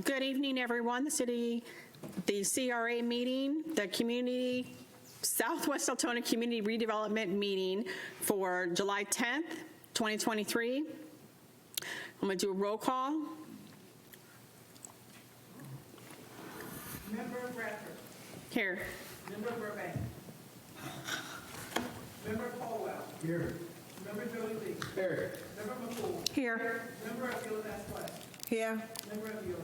Good evening, everyone. The CRA meeting, the Southwest Deltona Community Redevelopment meeting for July 10th, 2023. I'm going to do a roll call. Member Bradford. Here. Member Burbank. Member Caldwell. Here. Member Joey Lee. Here. Member McCool. Here. Member of Gillis West. Here. Member of Yola.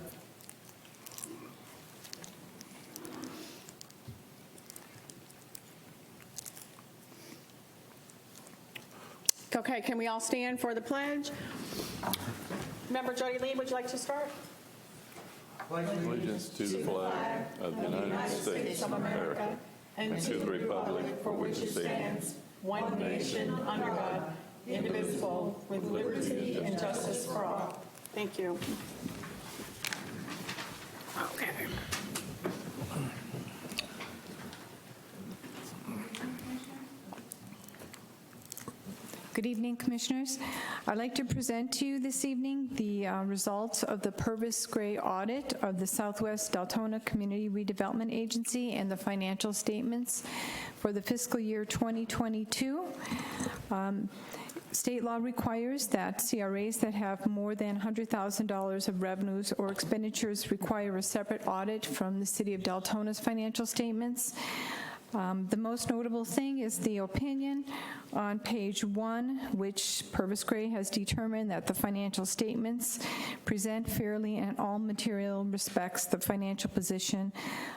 Okay, can we all stand for the pledge? Member Jody Lee, would you like to start? Allegiance to the flag of the United States of America and to the republic for which it stands, one nation, under God, indivisible, with liberty and justice for all. Thank you. Okay. Good evening, Commissioners. I'd like to present to you this evening the results of the Purvis Gray audit of the Southwest Deltona Community Redevelopment Agency and the financial statements for the fiscal year 2022. State law requires that CRAs that have more than $100,000 of revenues or expenditures require a separate audit from the City of Deltona's financial statements. The most notable thing is the opinion on page 1, which Purvis Gray has determined that the financial statements present fairly in all material respects the financial position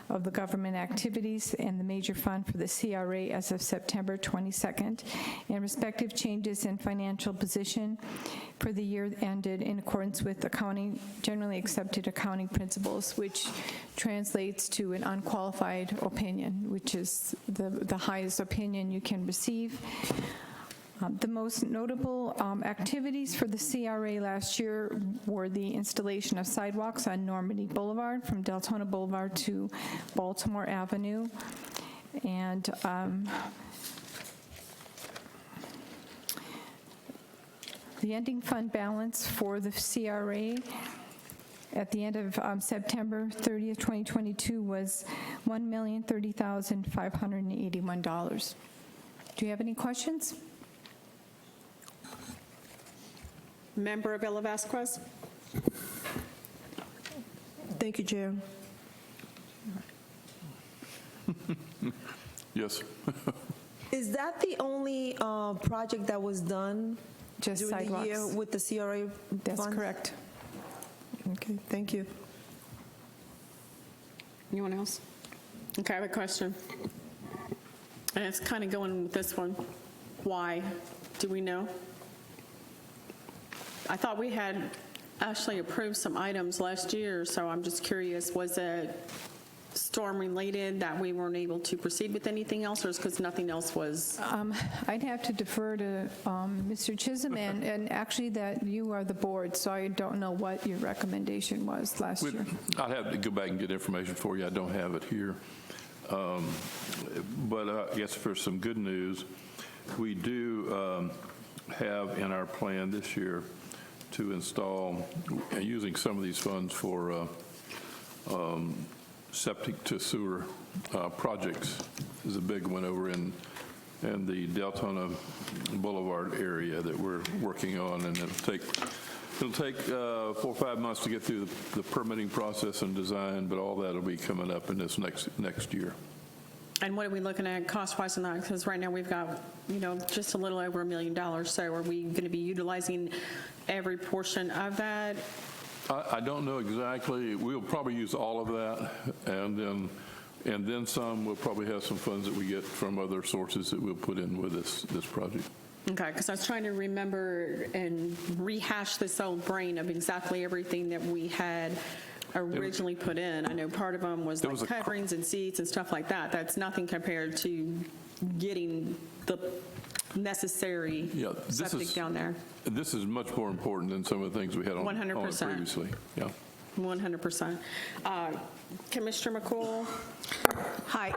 of the government activities and the major fund for the CRA as of September 22nd, and respective changes in financial position for the year ended in accordance with generally accepted accounting principles, which translates to an unqualified opinion, which is the highest opinion you can receive. The most notable activities for the CRA last year were the installation of sidewalks on Normandy Boulevard from Deltona Boulevard to Baltimore Avenue, and the ending fund balance for the CRA at the end of September 30th, 2022 was $1,030,581. Do you have any questions? Member Villa Vasquez? Thank you, Chair. Yes. Is that the only project that was done Just during sidewalks. the year with the CRA That's funds? correct. Okay, thank you. Anyone else? Okay, I have a question. And it's kind of going with this one. Why? Do we know? I thought we had actually approved some items last year, so I'm just curious, was it storm related that we weren't able to proceed with anything else, or is because nothing else was? I'd have to defer to Mr. Chisholm, and actually that you are the board, so I don't know what your recommendation was last year. I'd have to go back and get information for you. I don't have it here. But I guess for some good news, we do have in our plan this year to install, using some of these funds for septic to sewer projects. Is a big one over in the Deltona Boulevard area that we're working on, and it'll take 4 or 5 months to get through the permitting process and design, but all that will be coming up in this next year. And what are we looking at cost-wise on that? Because right now we've got, just a little over $1 million. So are we going to be utilizing every portion of that? I don't know exactly. We'll probably use all of that, and then some. We'll probably have some funds that we get from other sources that we'll put in with this project. Okay, because I was trying to remember and rehash this old brain of exactly everything that we had originally put in. I know part of them was like coverings and seats and stuff like that. That's nothing compared to getting the necessary septic down there. This is much more important than some of the things we had on 100%. Previously. Yeah. 100%. Commissioner McCool? Hi.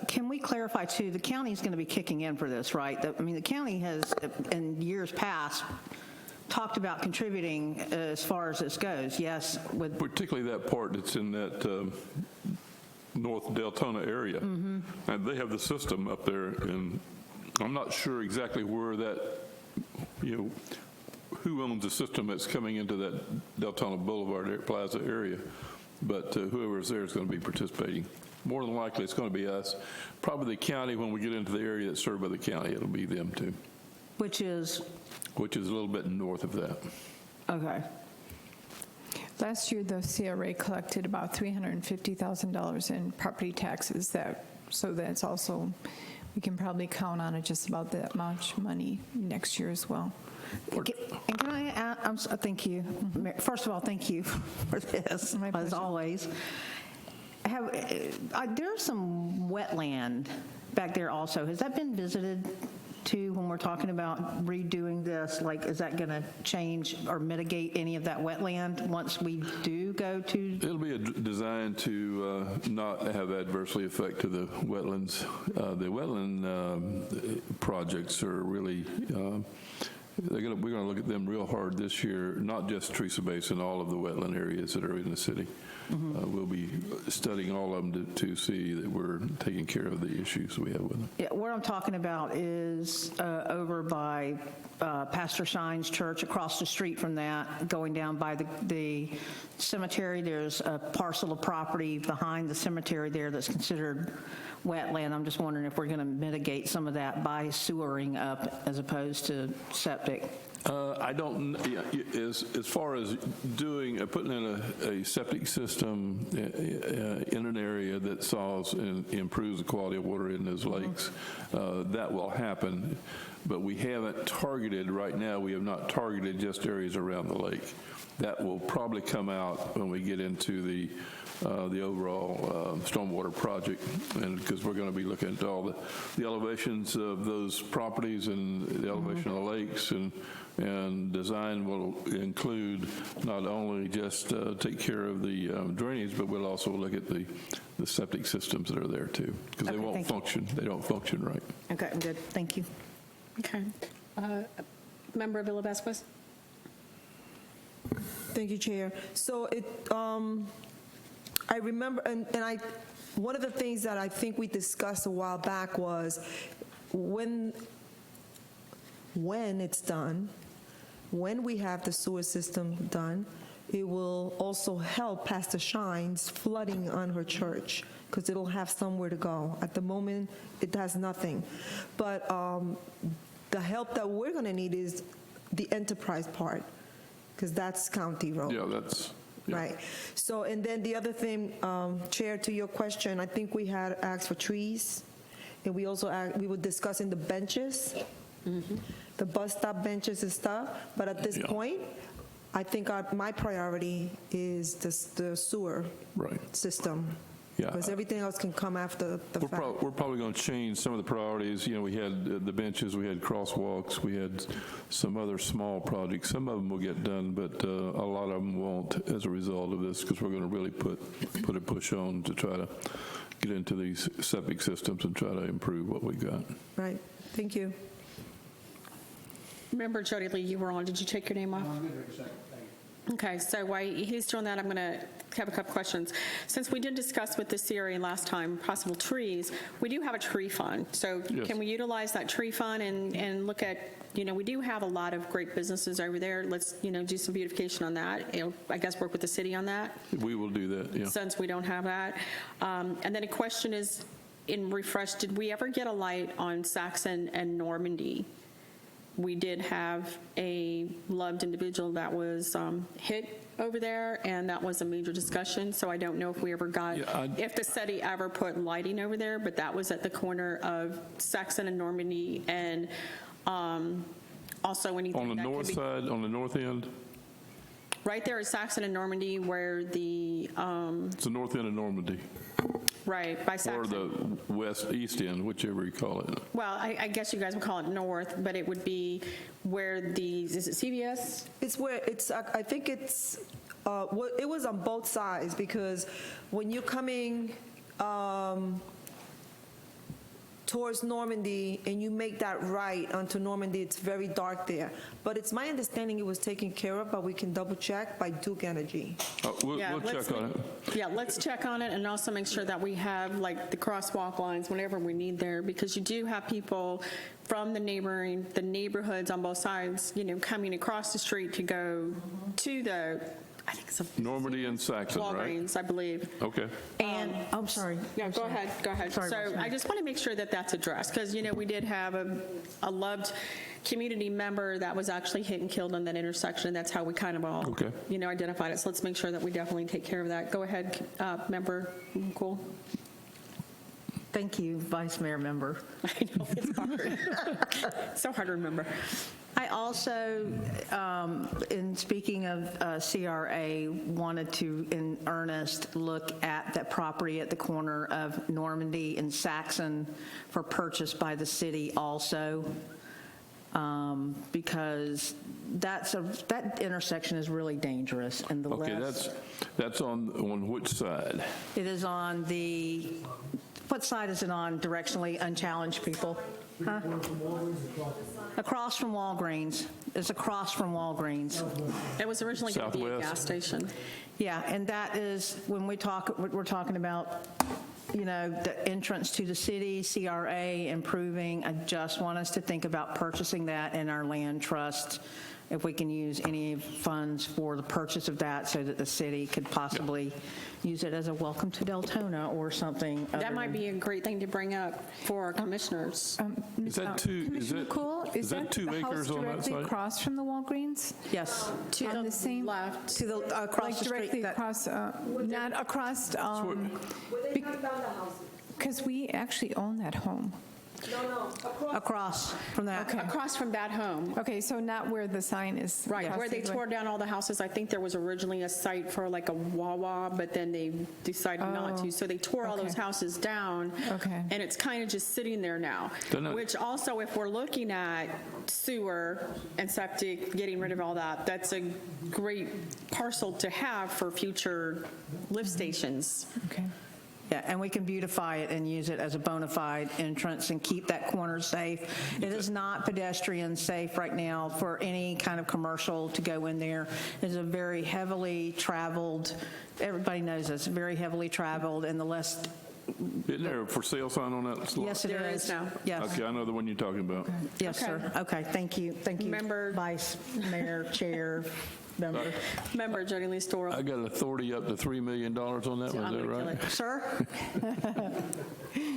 Can we clarify, too, the county's going to be kicking in for this, right? The county has, in years past, talked about contributing as far as this goes, yes, with, Particularly that part that's in that North Deltona area. And they have the system up there, and I'm not sure exactly where that, who owns the system that's coming into that Deltona Boulevard Plaza area, but whoever's there is going to be participating. More than likely, it's going to be us. Probably the county, when we get into the area that's served by the county, it'll be them too, which is, a little bit north of that. okay. Last year, the CRA collected about $350,000 in property taxes, so that's also, we can probably count on it just about that much money next year as well. And can I add, thank you. First of all, thank you for this, My as pleasure. always. There's some wetland back there also. Has that been visited too when we're talking about redoing this? Like, is that going to change or mitigate any of that wetland once we do go to? It'll be designed to not have adversely affect to the wetlands. The wetland projects are really, we're going to look at them real hard this year, not just Teresa Basin, all of the wetland areas that are in the city. We'll be studying all of them to see that we're taking care of the issues we have with them. Yeah, what I'm talking about is over by Pastor Shine's church, across the street from that, going down by the cemetery. There's a parcel of property behind the cemetery there that's considered wetland. I'm just wondering if we're going to mitigate some of that by sewering up as opposed to septic. I don't, as far as putting in a septic system in an area that solves and improves the quality of water in those lakes, that will happen. But we haven't targeted, right now, we have not targeted just areas around the lake. That will probably come out when we get into the overall stormwater project, and because we're going to be looking at all the elevations of those properties and the elevation of the lakes, and design will include not only just take care of the drainage, but we'll also look at the septic systems that are there too, because they Okay, won't thank you. function. They don't function right. Okay, I'm good. Thank you. Okay. Member Villa Vasquez? Thank you, Chair. So I remember, and one of the things that I think we discussed a while back was when it's done, when we have the sewer system done, it will also help Pastor Shine's flooding on her church, because it'll have somewhere to go. At the moment, it has nothing. But the help that we're going to need is the enterprise part, because that's county road. Yeah, that's. Yeah. Right. So, and then the other thing, Chair, to your question, I think we had asked for trees, and we also we were discussing the benches, the bus stop benches and stuff. But at this Yeah. point, I think my priority is the sewer system. Yeah. Because everything else can come after the fact. We're probably going to change some of the priorities. We had the benches, we had crosswalks, we had some other small projects. Some of them will get done, but a lot of them won't as a result of this, because we're going to really put a push on to try to get into these septic systems and try to improve what we got. Right. Thank you. Member Jody Lee, you were on. Did you take your name off? I'm good for a second, thank you. Okay, so while he's doing that, I'm going to have a couple questions. Since we did discuss with the CRA last time possible trees, we do have a tree fund. So Yes. can we utilize that tree fund and look at, we do have a lot of great businesses over there. Let's, do some beautification on that. I guess work with the city on that, We will do that, yeah. since we don't have that. And then a question is, in refresh, did we ever get a light on Saxon and Normandy? We did have a loved individual that was hit over there, and that was a major discussion. So I don't know if we ever got, if the city ever put lighting over there, but that was at the corner of Saxon and Normandy, and also anything On the that could north be- side, on the north end, Right there is Saxon and Normandy, where the, it's the north end of Normandy, right, by or Saxon. the east end, whichever you call it. Well, I guess you guys would call it north, but it would be where is it CVS? It's where I think it's, it was on both sides, because when you're coming, towards Normandy and you make that right onto Normandy, it's very dark there. But it's my understanding it was taken care of, but we can double check by Duke Energy. We'll let's check on it. Yeah, let's check on it and also make sure that we have like the crosswalk lines whenever we need there, because you do have people from the neighborhoods on both sides, coming across the street to go to the, I think it's a Normandy and Saxon, right? Walgreens, I believe. Okay. And, I'm sorry. Yeah, go ahead. Sorry, So Rosemary. I just want to make sure that that's addressed, because, we did have a loved community member that was actually hit and killed on that intersection. That's how we kind of all, Okay. Identified it. So let's make sure that we definitely take care of that. Go ahead, Member Cool. Thank you, Vice Mayor Member. I know, it's hard. So hard to remember. I also, in speaking of CRA, wanted to, in earnest, look at that property at the corner of Normandy and Saxon for purchase by the city also, because that intersection is really dangerous, and the Okay, less... that's on which side? It is on the, what side is it on directionally, unchallenged people? Huh? Across from Walgreens. It's across from Walgreens. It was originally going to be a Southwest. gas station. Yeah, and that is, when we're talking about, the entrance to the city, CRA improving, I just want us to think about purchasing that in our land trust, if we can use any funds for the purchase of that so that the city could possibly use it as a welcome to Deltona or something. That might be a great thing to bring up for our commissioners. Is that two, Commissioner Cool, is that 2 acres on that the house directly side? across from the Walgreens? Yes, On the same, Left. to the, across like the street. directly that- across, not across, because we actually own that home. Across from that. Across from that home. Okay, so not where the sign is. Right, across where they the- tore down all the houses. I think there was originally a site for like a Wawa, but then they decided not to. So they tore all those okay. houses down. Okay. And it's kind of just sitting there now. They're not- Which also, if we're looking at sewer and septic, getting rid of all that, that's a great parcel to have for future lift stations. Okay. Yeah, and we can beautify it and use it as a bona fide entrance and keep that corner safe. It is not pedestrian safe right now for any kind of commercial to go in there. It's a very heavily traveled, everybody knows this, very heavily traveled, and the less, Isn't there a for sale sign on that lot? yes, it There is. is now. Yes, Okay, I know the one you're talking about. yes, sir. Okay, thank you. Thank you, Member- Vice Mayor, Chair, Member. Member Jody Lee Storrow. I got authority up to $3 million on that one, is I'm that gonna kill right? it. Sir?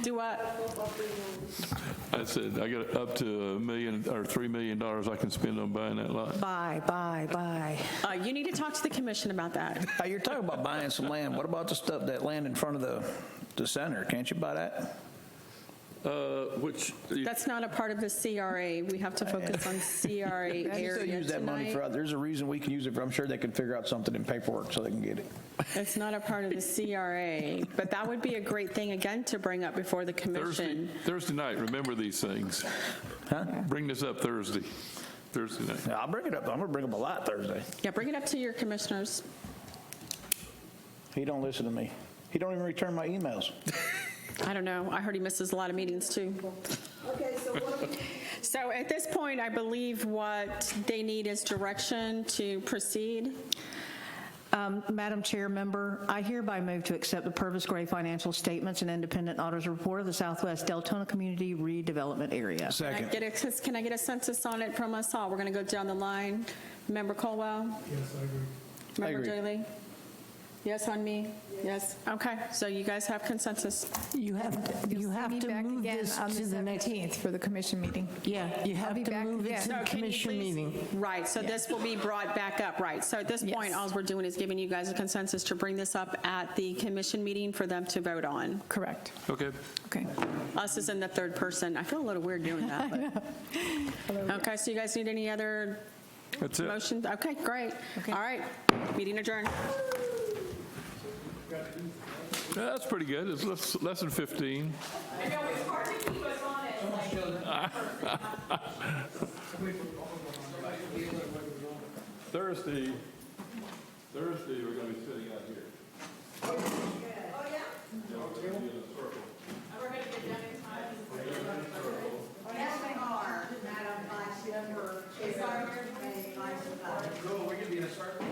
Do what? I said, I got up to $1 million or $3 million I can spend on buying that lot. Bye. You need to talk to the commission about that. You're talking about buying some land. What about the stuff, that land in front of the center? Can't you buy that? Which, That's not a part of the CRA. We have to focus on CRA You still area use that money tonight. for, there's a reason we can use it for, I'm sure they could figure out something in paperwork so they can get it. It's not a part of the CRA, but that would be a great thing, again, to bring up before the commission. Thursday night, remember these things. Huh? Bring this up Thursday night. Yeah, I'll bring it up. I'm going to bring up a lot Thursday. Yeah, bring it up to your commissioners. He don't listen to me. He don't even return my emails. I don't know. I heard he misses a lot of meetings, too. Okay, so what So at this point, I believe what they need is direction to proceed. Madam Chair, Member, I hereby move to accept the Purvis Gray financial statements and independent auditor's report of the Southwest Deltona Community Redevelopment Area. Second. Can I get a census on it from us all? We're going to go down the line. Member Colwell? Yes, I agree. Member agree. Daly? Yes on me? Yes. Okay, so you guys have consensus. You have to Back move again this on to the next, 17th for the commission meeting. yeah, you I'll have be to back move it again. to So the can you commission please- meeting. Right, so this will be brought back up, right? So at this point, Yes. all we're doing is giving you guys a consensus to bring this up at the commission meeting for them to vote on. Correct. Okay. Okay. Us as in the third person. I feel a little weird doing that. but- Okay, so you guys need any other That's it. motions? Okay, great. Okay. All right, meeting adjourned. Yeah, that's pretty good. It's less than 15. Thursday, we're going to be sitting out here. Oh, yeah? Yeah, we're going to be in a circle. Cool, we're gonna be in a circle.